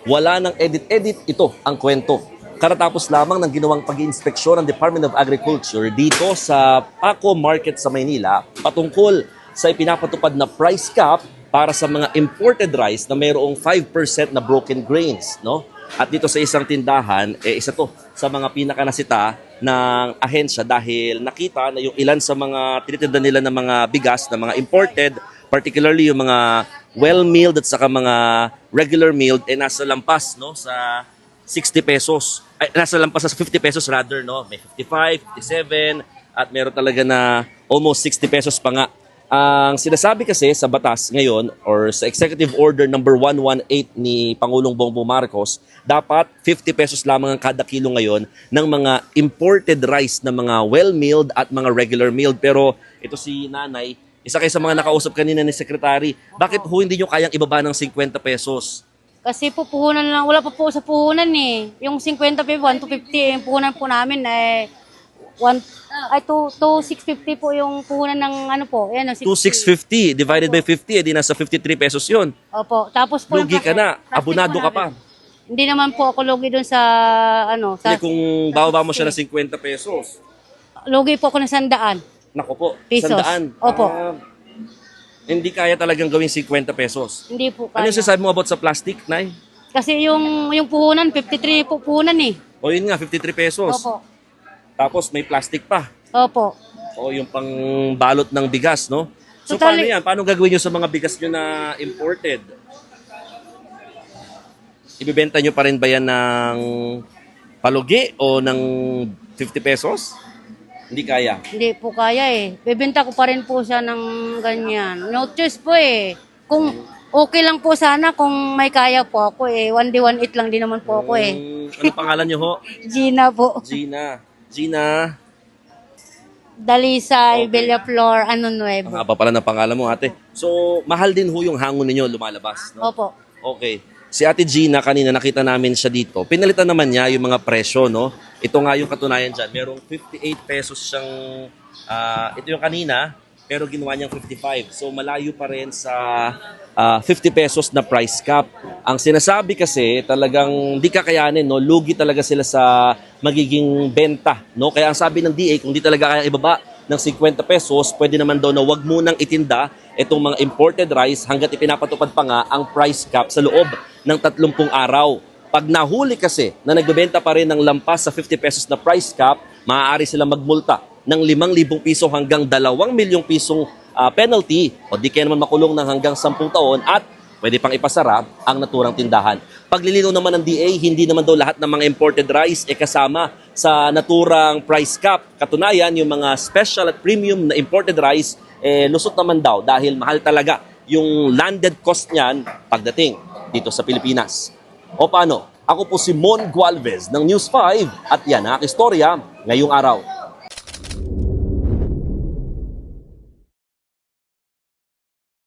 Wala nang edit-edit, ito ang kwento. Karatapos lamang ng ginawang pag-iinspeksyon ng Department of Agriculture dito sa Paco Market sa Maynila patungkol sa ipinapatupad na price cap para sa mga imported rice na mayroong 5% na broken grains, no? At dito sa isang tindahan, isa to sa mga pinakanasita ng ahensya dahil nakita na yung ilan sa mga tinitinda nila ng mga bigas na mga imported, particularly yung mga well-milled at saka mga regular milled, nasa lampas, no, sa 60 pesos. Ay, nasa lampas sa 50 pesos rather, no? May 55, 57, at meron talaga na almost 60 pesos pa nga. Ang sinasabi kasi sa batas ngayon or sa Executive Order number 118 ni Pangulong Bongbong Marcos, dapat 50 pesos lamang ang kada kilo ngayon ng mga imported rice na mga well-milled at mga regular milled. Pero ito si Nanay, isa kayo sa mga nakausap kanina ni Secretary, bakit ho hindi nyo kayang ibaba ng 50 pesos? Kasi po puhunan lang, wala pa po sa puhunan eh. Yung 50 pe, 1 to 50, yung puhunan po namin ay 2,650 po yung puhunan ng ano po. Ayan, 2,650 divided by 50, edi nasa 53 pesos yun. Opo, tapos po Lugi ka na, abonado ka pa. Hindi naman po ako lugi doon sa ano, sa Hindi kung bababa mo siya ng 50 pesos. lugi po ako ng 100. Nako po, Pesos. 100. Opo. Hindi kaya talagang gawing 50 pesos. Hindi po Ano kaya. yung sasabi mo about sa plastic, Nay? Kasi yung puhunan, 53 po puhunan eh. O yun nga, 53 pesos. Opo. Tapos may plastic pa. Opo. O yung pang balot ng bigas, no? So Totally. paano yan? Paano gagawin nyo sa mga bigas nyo na imported? Ibibenta nyo pa rin ba yan ng palugi o ng 50 pesos? Hindi kaya. Hindi po kaya eh. Bebenta ko pa rin po siya ng ganyan. No choice po eh. Kung okay lang po sana kung may kaya po ako eh. One day, one eat lang din naman po ako eh. Ano pangalan nyo ho? Gina po. Gina. Gina. Dalisay, Okay. Villaflor, ano Ang nuevo. haba pala ng pangalan mo, ate. So, mahal din ho yung hangon ninyo lumalabas, no? Opo. Okay. Si Ate Gina, kanina nakita namin siya dito. Pinalitan naman niya yung mga presyo, no? Ito nga yung katunayan dyan. Merong 58 pesos siyang, ito yung kanina, pero ginawa niyang 55. So, malayo pa rin sa 50 pesos na price cap. Ang sinasabi kasi, talagang di kakayanin, no? Lugi talaga sila sa magiging benta, no? Kaya ang sabi ng DA, kung di talaga kaya ibaba ng 50 pesos, pwede naman daw na wag munang itinda itong mga imported rice hanggat ipinapatupad pa nga ang price cap sa loob ng 30 araw. Pag nahuli kasi na nagbebenta pa rin ng lampas sa 50 pesos na price cap, maaari silang magmulta ng 5,000 piso hanggang 2 milyong pisong penalty o di kaya naman makulong ng hanggang 10 taon at pwede pang ipasara ang naturang tindahan. Paglilinaw naman ng DA, hindi naman daw lahat ng mga imported rice kasama sa naturang price cap. Katunayan, yung mga special at premium na imported rice, lusot naman daw dahil mahal talaga yung landed cost niyan pagdating dito sa Pilipinas. O paano? Ako po si Mon Gualvez ng News 5 at yan ang aking istorya ngayong araw.